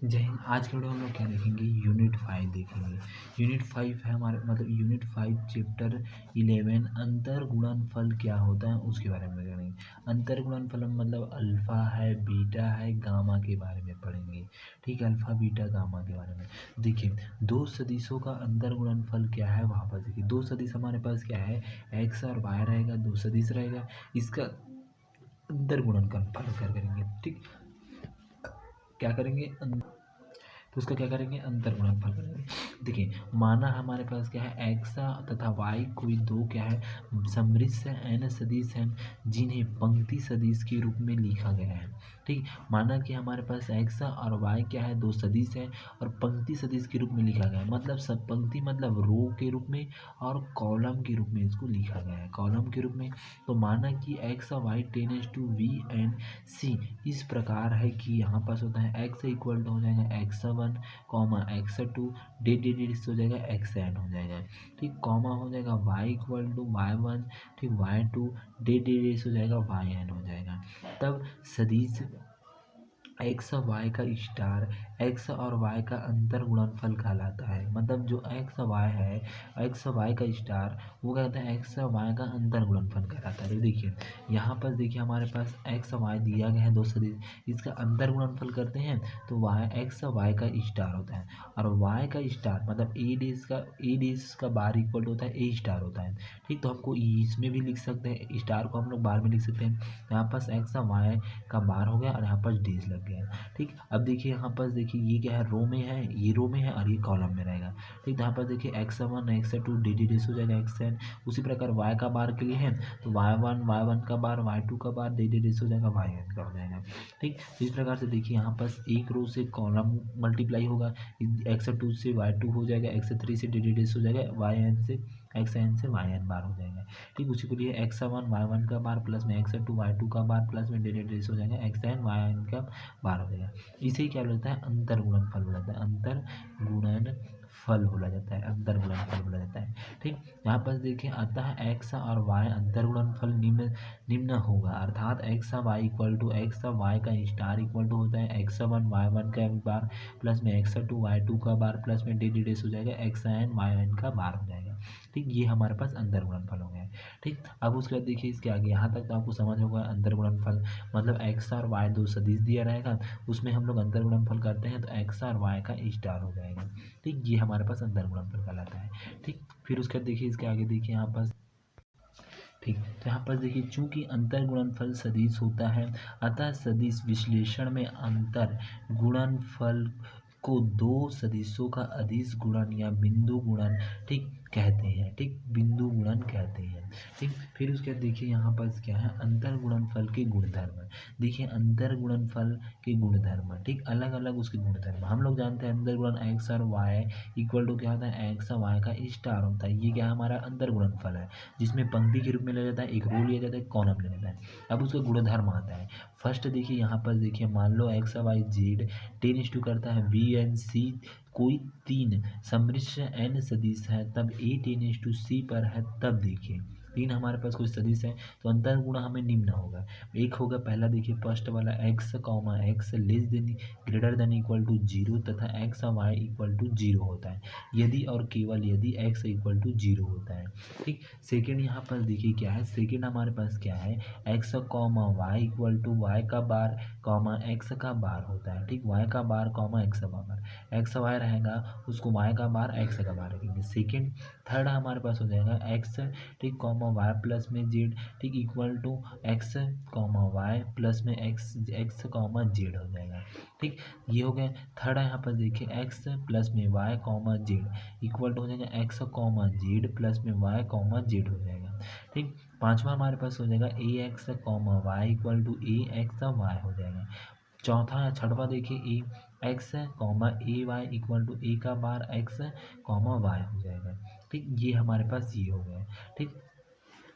जय हिंद। आज के वीडियो में हम लोग क्या देखेंगे, यूनिट 5 देखेंगे। यूनिट 5 है हमारे मतलब यूनिट 5 चैप्टर 11 अंतर गुणनफल क्या होता है उसके बारे में जानेंगे। अंतर गुणनफल मतलब अल्फा है, बीटा है, गामा के बारे में पढ़ेंगे। ठीक है, अल्फा बीटा गामा के बारे में। देखिए, दो सदिशों का अंतर गुणनफल क्या है वहाँ पर देखिए। दो सदिश हमारे पास क्या है, एक्स और वाई रहेगा, दो सदिश रहेगा, इसका अंतर गुणनफल करेंगे। ठीक, क्या करेंगे, तो उसका क्या करेंगे, अंतर गुणनफल करेंगे। देखिए, माना हमारे पास क्या है, एक्स तथा वाई कोई दो क्या है, समृद्ध एन सदिश हैं जिन्हें पंक्ति सदिश के रूप में लिखा गया है। ठीक, माना कि हमारे पास एक्स और वाई क्या है, दो सदिश है और पंक्ति सदिश के रूप में लिखा गया है। मतलब सब पंक्ति मतलब रो के रूप में और कॉलम के रूप में इसको लिखा गया है, कॉलम के रूप में। तो माना कि एक्स और Y tends to V and C इस प्रकार है कि यहाँ पास होता है एक्स इक्वल टू हो जाएगा X one comma X two D D D हो जाएगा एक्स एन हो जाएगा। ठीक, कॉमा हो जाएगा Y equal to Y one, ठीक, Y two D D D हो जाएगा वाई एन हो जाएगा। तब सदिश एक्स और वाई का स्टार एक्स और वाई का अंतर गुणनफल कहलाता है। मतलब जो एक्स और वाई है, एक्स और वाई का स्टार वो कहते हैं एक्स और वाई का अंतर गुणनफल कहलाता है। देखिए यहाँ पर देखिए हमारे पास एक्स और वाई दिया गया है दो सदिश, इसका अंतर गुणनफल करते हैं तो वाई एक्स और वाई का स्टार होता है और वाई का स्टार मतलब ए डेज का बार इक्वल होता है ए स्टार होता है। ठीक, तो हमको इसमें भी लिख सकते हैं, स्टार को हम लोग बार में लिख सकते हैं। यहाँ पास एक्स और वाई का बार हो गया और यहाँ पर डेज लग गया। ठीक, अब देखिए यहाँ पर देखिए ये क्या है, रो में है, ये रो में है और ये कॉलम में रहेगा। ठीक, तो यहाँ पर देखिए X one X two D D डेस हो जाएगा एक्स एन। उसी प्रकार वाई का बार के लिए है तो वाई वन का बार, वाई टू का बार, डी डी डेस हो जाएगा, वाई एन का हो जाएगा। ठीक, इस प्रकार से देखिए यहाँ पर एक रो से कॉलम मल्टीप्लाई होगा, एक्स टू से वाई टू हो जाएगा, एक्स थ्री से डी डी डेस हो जाएगा, वाई एन से एक्स एन से वाई एन बार हो जाएगा। ठीक, उसी को लिए एक्स वन वाई वन का बार प्लस में एक्स टू वाई टू का बार प्लस में डी डी डेस हो जाएगा एक्स एन वाई एन का बार हो जाएगा। इसे क्या बोला जाता है, अंतर गुणनफल बोला जाता है, अंतर गुणनफल बोला जाता है, अंतर गुणनफल बोला जाता है। ठीक, यहाँ पर देखिए आता है एक्स और वाई अंतर गुणनफल निम्न होगा, अर्थात X Y equal to X Y का स्टार इक्वल टू होता है एक्स वन वाई वन का बार प्लस में एक्स टू वाई टू का बार प्लस में डी डी डेस हो जाएगा एक्स एन वाई एन का बार हो जाएगा। ठीक, ये हमारे पास अंतर गुणनफल हो गया है। ठीक, अब उसके बाद देखिए इसके आगे यहाँ तक तो आपको समझ होगा अंतर गुणनफल मतलब एक्स और वाई दो सदिश दिया रहेगा, उसमें हम लोग अंतर गुणनफल करते हैं तो एक्स और वाई का स्टार हो जाएगा। ठीक, ये हमारे पास अंतर गुणनफल कहलाता है। ठीक, फिर उसके बाद देखिए इसके आगे देखिए यहाँ पर। ठीक, तो यहाँ पर देखिए चूंकि अंतर गुणनफल सदिश होता है अतः सदिश विश्लेषण में अंतर गुणनफल को दो सदिशों का अदिश गुणन या बिंदु गुणन ठीक कहते हैं। ठीक, बिंदु गुणन कहते हैं। ठीक, फिर उसके बाद देखिए यहाँ पर क्या है, अंतर गुणनफल के गुणधर्म। देखिए अंतर गुणनफल के गुणधर्म, ठीक, अलग अलग उसके गुणधर्म हम लोग जानते हैं। अंतर गुणन एक्स और वाई इक्वल टू क्या होता है, एक्स और वाई का स्टार होता है। ये क्या हमारा अंतर गुणनफल है जिसमें पंक्ति के रूप में लिया जाता है, एक रो लिया जाता है, कॉलम लिया जाता है। अब उसका गुणधर्म आता है। फर्स्ट देखिए यहाँ पर देखिए मान लो X Y Z tend to करता है बी एन सी कोई तीन समृद्ध एन सदिश है तब ए टेन टू सी पर है। तब देखिए तीन हमारे पास कोई सदिश है तो अंतर गुणा हमें निम्न होगा। एक होगा पहला देखिए फर्स्ट वाला X comma X less than greater than equal to zero तथा X Y equal to zero होता है यदि और केवल यदि एक्स इक्वल टू जीरो होता है। ठीक, सेकेंड यहाँ पर देखिए क्या है, सेकेंड हमारे पास क्या है, X comma Y equal to Y का बार कॉमा एक्स का बार होता है। ठीक, वाई का बार कॉमा एक्स का बार, एक्स वाई रहेगा उसको वाई का बार एक्स का बार रखेंगे। सेकेंड थर्ड हमारे पास हो जाएगा एक्स ठीक कॉमा वाई प्लस में जेड ठीक equal to X comma Y plus में एक्स एक्स कॉमा जेड हो जाएगा। ठीक, ये हो गया। थर्ड यहाँ पर देखिए एक्स प्लस में Y comma Z equal to हो जाएगा एक्स कॉमा जेड प्लस में वाई कॉमा जेड हो जाएगा। ठीक, पांचवा हमारे पास हो जाएगा A X comma Y equal to A X Y हो जाएगा। चौथा छठवा देखिए A X comma A Y equal to A का बार एक्स कॉमा वाई हो जाएगा। ठीक, ये हमारे पास ये हो गया। ठीक,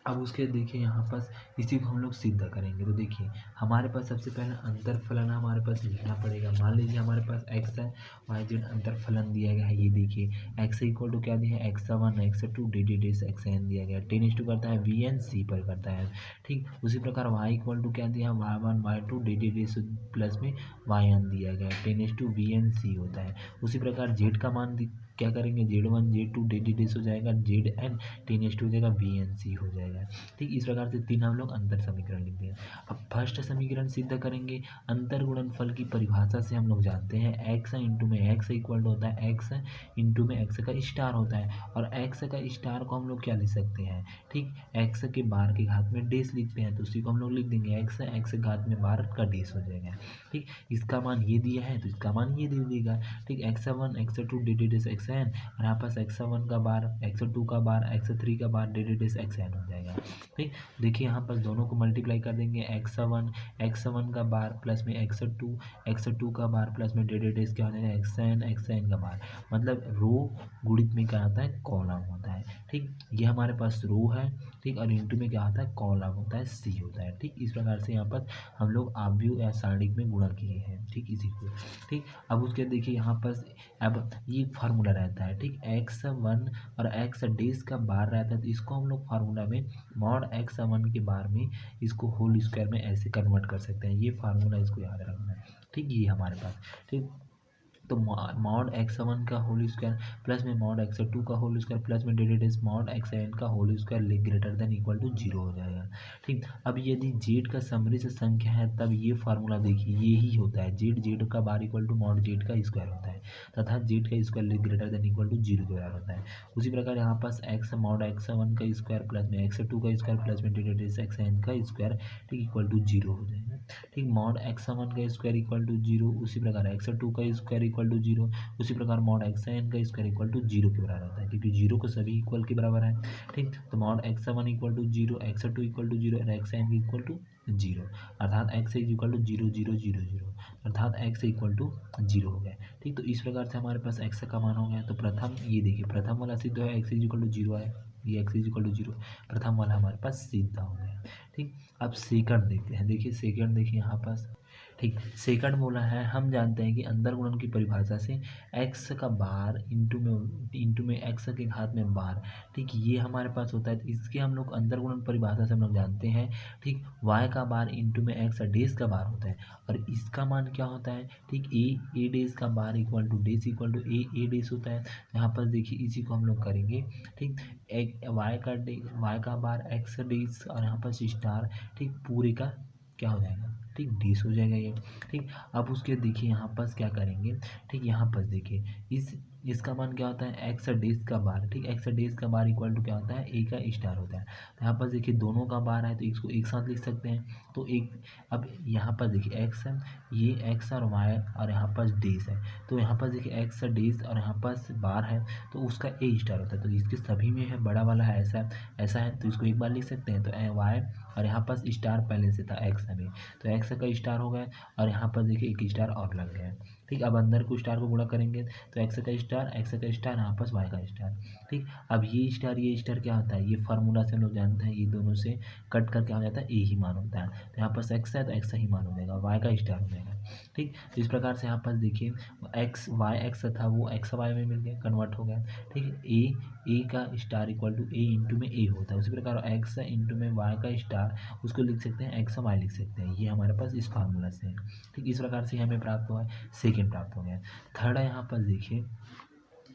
अब उसके देखिए यहाँ पास इसी को हम लोग सिद्ध करेंगे। तो देखिए हमारे पास सबसे पहले अंतरफलन हमारे पास लिखना पड़ेगा। मान लीजिए हमारे पास x है, y z अंतरफलन दिया गया है। ये देखिए x इक्वल टू क्या दिया है, x1 x2 डी डी डेस xn दिया गया है। 10 करता है vn c पर करता है। ठीक उसी प्रकार y इक्वल टू क्या दिया है, y1 y2 D D dash plus में yn दिया गया है। 10 vn c होता है। उसी प्रकार z का मान क्या करेंगे, z1 z2 डी डी डेस हो जाएगा, zn 10 हो जाएगा, vnc हो जाएगा। ठीक इस प्रकार से 3 हम लोग अंतर समीकरण लिख दिए। अब फर्स्ट समीकरण सिद्ध करेंगे। अंतर गुणनफल की परिभाषा से हम लोग जानते हैं x इंटू में x इक्वल टू होता है x इंटू में x का स्टार होता है। और x का स्टार को हम लोग क्या लिख सकते हैं, ठीक x के बार के घात में डेस लिखते हैं, तो उसी को हम लोग लिख देंगे x के घात में बार का डेस हो जाएगा। ठीक इसका मान ये दिया है तो इसका मान ये दे देगा। ठीक x1 x2 डी डी डेस xn, और यहाँ पास x1 का बार x2 का बार x3 का बार डी डी डेस xn हो जाएगा। ठीक देखिए यहाँ पर दोनों को मल्टीप्लाई कर देंगे, x1 का बार प्लस में x2 का बार प्लस में डी डी डेस क्या हो जाएगा, xn का बार। मतलब रो गुणित में क्या आता है, कॉलम होता है। ठीक ये हमारे पास रो है। ठीक और इंटू में क्या होता है, कॉलम होता है, सी होता है। ठीक इस प्रकार से यहाँ पर हम लोग आव्यूह या सारणिक में गुणा किए हैं। ठीक इसी को। ठीक अब उसके देखिए यहाँ पर अब ये फार्मूला रहता है। ठीक x1 और x डेज का बार रहता है, तो इसको हम लोग फार्मूला में मॉड x1 के बार में इसको होल स्क्वायर में ऐसे कन्वर्ट कर सकते हैं। ये फार्मूला इसको याद रखना है। ठीक ये हमारे पास। ठीक तो मॉड x1 का होल स्क्वायर प्लस में मॉड x2 का होल स्क्वायर प्लस में डिवाइडेड मॉड xn का whole square greater than equal to 0 हो जाएगा। ठीक अब यदि z का समृद्ध संख्या है तब ये फार्मूला देखिए ये ही होता है, z का bar equal to mod z का स्क्वायर होता है तथा z का square greater than equal to 0 के बराबर होता है। उसी प्रकार यहाँ पास x मॉड x1 का स्क्वायर प्लस में x2 का स्क्वायर प्लस में डिवाइडेड xn का स्क्वायर ठीक इक्वल टू 0 हो जाएगा। ठीक मॉड x1 का स्क्वायर इक्वल टू 0, उसी प्रकार x2 का स्क्वायर इक्वल टू 0, उसी प्रकार मॉड xn का स्क्वायर इक्वल टू 0 के बराबर होता है, क्योंकि 0 को सभी इक्वल के बराबर है। ठीक तो mod x1 equal to 0, x2 equal to 0 और xn इक्वल टू 0, अर्थात x इक्वल टू 0 0 0 0, अर्थात x इक्वल टू 0 हो गया। ठीक तो इस प्रकार से हमारे पास x का मान हो गया। तो प्रथम ये देखिए प्रथम वाला सिद्ध है, x इक्वल टू 0 है, ये x इक्वल टू 0 प्रथम वाला हमारे पास सिद्ध हो गया। ठीक अब सेकंड देखते हैं। देखिए सेकंड देखिए यहाँ पास। ठीक सेकंड बोला है, हम जानते हैं कि अंतर गुणन की परिभाषा से x का बार इंटू में x के घात में बार। ठीक ये हमारे पास होता है, तो इसके हम लोग अंतर गुणन परिभाषा से हम लोग जानते हैं। ठीक y का बार इंटू में x डेज का बार होता है, और इसका मान क्या होता है, ठीक ए डेज का bar equal to days equal to A days होता है। यहाँ पर देखिए इसी को हम लोग करेंगे। ठीक एक y का बार x डेज और यहाँ पर स्टार ठीक पूरे का क्या हो जाएगा, ठीक डेस हो जाएगा ये। ठीक अब उसके देखिए यहाँ पर क्या करेंगे। ठीक यहाँ पर देखिए इसका मान क्या होता है, एक्स डेज का बार। ठीक एक्स डेज का बार इक्वल टू क्या होता है, ए का स्टार होता है। तो यहाँ पर देखिए दोनों का बार है तो इसको एक साथ लिख सकते हैं। तो एक अब यहाँ पर देखिए एक्स है, ये एक्स और वाई और यहाँ पर डेज है। तो यहाँ पर देखिए एक्स डेज और यहाँ पर बार है तो उसका ए स्टार होता है। तो इसके सभी में है, बड़ा वाला है ऐसा है तो इसको एक बार लिख सकते हैं। तो वाई और यहाँ पर स्टार पहले से था एक्स में, तो एक्स का स्टार हो गया और यहाँ पर देखिए एक स्टार और लग गया। ठीक अब अंदर को स्टार को गुणा करेंगे तो एक्स का स्टार यहाँ पर वाई का स्टार। ठीक अब ये स्टार क्या होता है, ये फार्मूला से हम लोग जानते हैं, ये दोनों से कट करके आ जाता है ए ही मान होता है। तो यहाँ पर एक्स है तो एक्स ही मान हो जाएगा, वाई का स्टार हो जाएगा। ठीक तो इस प्रकार से यहाँ पर देखिए एक्स वाई एक्स था वो एक्स वाई में मिल गया, कन्वर्ट हो गया। ठीक ए का star equal to A into में ए होता है। उसी प्रकार एक्स इंटू में वाई का स्टार उसको लिख सकते हैं, एक्स वाई लिख सकते हैं। ये हमारे पास इस फार्मूला से है। ठीक इस प्रकार से हमें प्राप्त हुआ है, सेकेंड प्राप्त हो गया। थर्ड है यहाँ पर देखिए,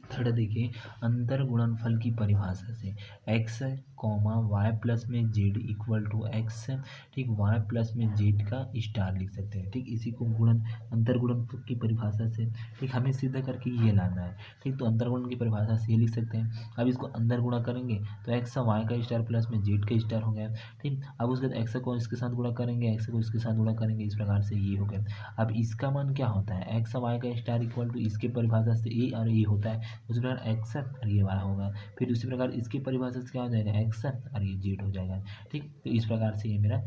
थर्ड देखिए अंतर गुणनफल की परिभाषा से x कॉमा वाई प्लस में जेड इक्वल टू एक्स ठीक वाई प्लस में जेड का स्टार लिख सकते हैं। ठीक इसी को अंतर गुणनफल की परिभाषा से ठीक हमें सिद्ध करके ये लाना है। ठीक तो अंतर गुणन की परिभाषा से ये लिख सकते हैं। अब इसको अंदर गुणा करेंगे तो एक्स वाई का स्टार प्लस में जेड का स्टार हो गया। ठीक अब उसके बाद एक्स को इसके साथ गुणा करेंगे, एक्स को इसके साथ गुणा करेंगे, इस प्रकार से ये हो गया। अब इसका मान क्या होता है, एक्स वाई का स्टार इक्वल टू इसके परिभाषा से ए और ए होता है, उसी प्रकार एक्स और ये वाई होगा। फिर उसी प्रकार इसकी परिभाषा से क्या हो जाएगा, एक्स और ये जेड हो जाएगा। ठीक तो इस प्रकार से ये मेरा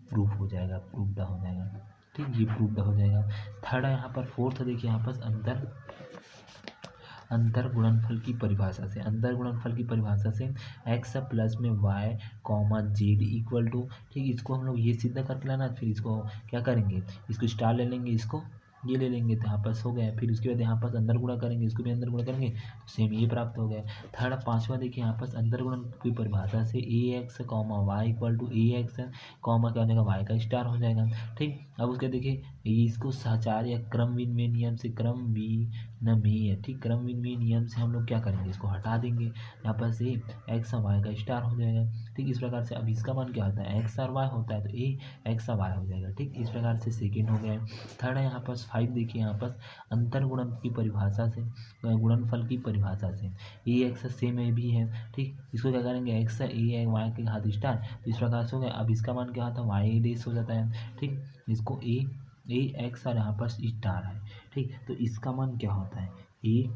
प्रूफ हो जाएगा, प्रूफड हो जाएगा। ठीक ये प्रूफड हो जाएगा। थर्ड है यहाँ पर, फोर्थ देखिए यहाँ पर अंतर गुणनफल की परिभाषा से। अंतर गुणनफल की परिभाषा से एक्स प्लस में Y comma Z equal to, ठीक, इसको हम लोग ये सिद्ध करके लाना, फिर इसको क्या करेंगे, इसको स्टार ले लेंगे, इसको ये ले लेंगे, तो यहाँ पास हो गया। फिर उसके बाद यहाँ पास अंदर गुणा करेंगे, इसको भी अंदर गुणा करेंगे तो सेम ये प्राप्त हो गया। थर्ड पांचवा देखिए यहाँ पास अंदर गुणन की परिभाषा से A X comma Y equal to A X comma क्या हो जाएगा, वाई का स्टार हो जाएगा। ठीक, अब उसके देखिए इसको सहचार या क्रम विनिमय नियम से, क्रम विनिमय, ठीक, क्रम विनिमय नियम से हम लोग क्या करेंगे, इसको हटा देंगे, यहाँ पर से एक्स और वाई का स्टार हो जाएगा। ठीक, इस प्रकार से अब इसका मान क्या होता है, एक्स और वाई होता है तो ए एक्स और वाई हो जाएगा। ठीक, इस प्रकार से सेकेंड हो गया। थर्ड है यहाँ पास 5, देखिए यहाँ पास अंतर गुणन की परिभाषा से, गुणनफल की परिभाषा से ए एक्स सेम ए भी है। ठीक, इसको क्या करेंगे, एक्स ए वाई के घात स्टार, तो इस प्रकार से हो गया। अब इसका मान क्या होता है, वाई डेस हो जाता है। ठीक, इसको ए एक्स और यहाँ पर स्टार है। ठीक, तो इसका मान क्या होता है, ए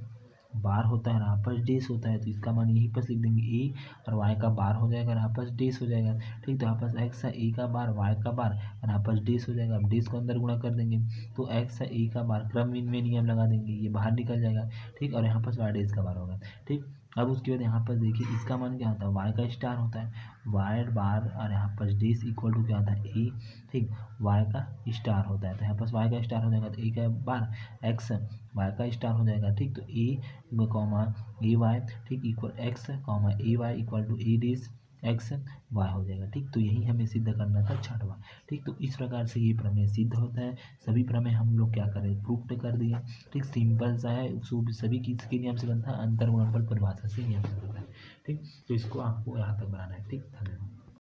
बार होता है, यहाँ पर डेस होता है, तो इसका मान यहीं पर लिख देंगे, ए और वाई का बार हो जाएगा, यहाँ पर डेस हो जाएगा। ठीक, तो यहाँ पर एक्स है ए का बार, वाई का बार, और यहाँ पर डेस हो जाएगा। अब डेस को अंदर गुणा कर देंगे तो एक्स है ए का बार, क्रम में नियम लगा देंगे, ये बाहर निकल जाएगा। ठीक, और यहाँ पर वाई डेस का बार होगा। ठीक, अब उसके बाद यहाँ पर देखिए इसका मान क्या होता है, वाई का स्टार होता है, वाई बार और यहाँ पर डेस इक्वल टू क्या होता है, ए, ठीक, वाई का स्टार होता है, तो यहाँ पर वाई का स्टार हो जाएगा, तो ए का बार एक्स वाई का स्टार हो जाएगा। ठीक, तो ए कॉमा ए वाई, ठीक, equal X comma A Y equal to A डेस एक्स वाई हो जाएगा। ठीक, तो यही हमें सिद्ध करना था छठवां। ठीक, तो इस प्रकार से ये प्रमेय सिद्ध होता है। सभी प्रमेय हम लोग क्या करें, प्रूफ कर दिए। ठीक, सिंपल सा है, सभी किसके नियम से बनता है, अंतर गुणनफल परिभाषा से नियम से बनता है। ठीक, तो इसको आपको यहाँ तक बनाना है। ठीक, धन्यवाद।